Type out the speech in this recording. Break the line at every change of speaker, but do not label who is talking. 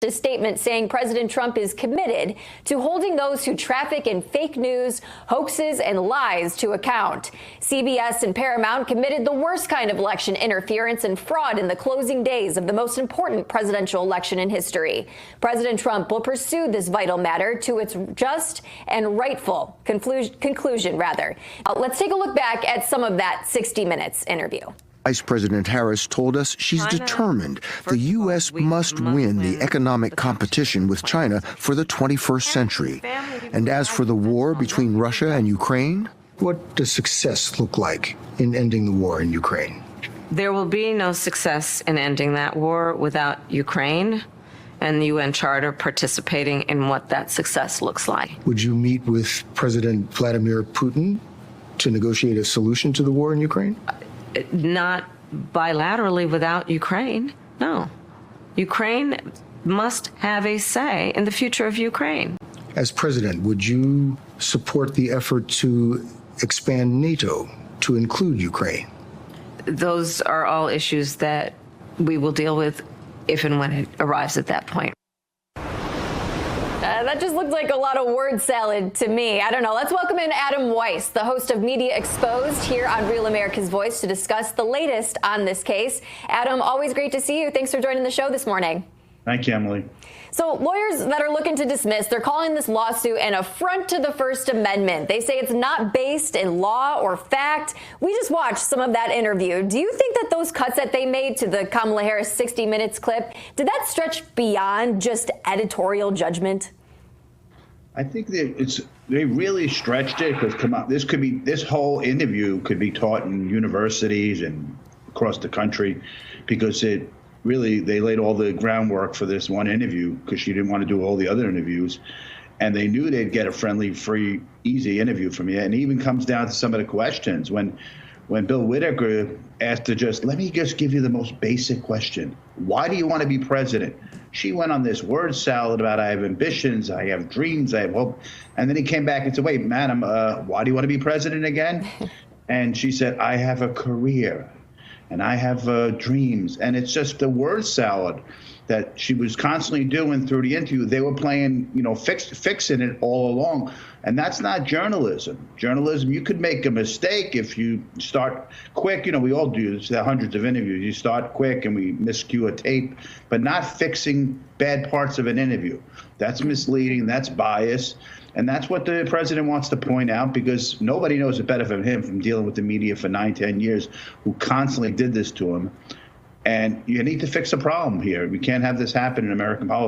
a statement saying President Trump is committed to holding those who traffic in fake news, hoaxes, and lies to account. CBS and Paramount committed the worst kind of election interference and fraud in the closing days of the most important presidential election in history. President Trump will pursue this vital matter to its just and rightful conclusion. Let's take a look back at some of that 60 Minutes interview.
Vice President Harris told us she's determined the U.S. must win the economic competition with China for the 21st century. And as for the war between Russia and Ukraine,
what does success look like in ending the war in Ukraine?
There will be no success in ending that war without Ukraine and the UN Charter participating in what that success looks like.
Would you meet with President Vladimir Putin to negotiate a solution to the war in Ukraine?
Not bilaterally without Ukraine, no. Ukraine must have a say in the future of Ukraine.
As president, would you support the effort to expand NATO to include Ukraine?
Those are all issues that we will deal with if and when it arrives at that point.
That just looked like a lot of word salad to me. I don't know. Let's welcome in Adam Weiss, the host of Media Exposed here on Real America's Voice, to discuss the latest on this case. Adam, always great to see you. Thanks for joining the show this morning.
Thank you, Emily.
So lawyers that are looking to dismiss, they're calling this lawsuit an affront to the First Amendment. They say it's not based in law or fact. We just watched some of that interview. Do you think that those cuts that they made to the Kamala Harris 60 Minutes clip, did that stretch beyond just editorial judgment?
I think that they really stretched it because, come on, this whole interview could be taught in universities and across the country, because they laid all the groundwork for this one interview because she didn't want to do all the other interviews. And they knew they'd get a friendly, free, easy interview from you. And it even comes down to some of the questions. When Bill Whitaker asked her, let me just give you the most basic question. Why do you want to be president? She went on this word salad about, I have ambitions, I have dreams, I have hope. And then he came back and said, wait, madam, why do you want to be president again? And she said, I have a career and I have dreams. And it's just a word salad that she was constantly doing through the interview. They were playing, fixing it all along. And that's not journalism. Journalism, you could make a mistake if you start quick. We all do this. There are hundreds of interviews. You start quick and we miscue a tape, but not fixing bad parts of an interview. That's misleading. That's bias. And that's what the president wants to point out, because nobody knows it better than him from dealing with the media for 9-10 years, who constantly did this to him. And you need to fix a problem here. We can't have this happen in American politics.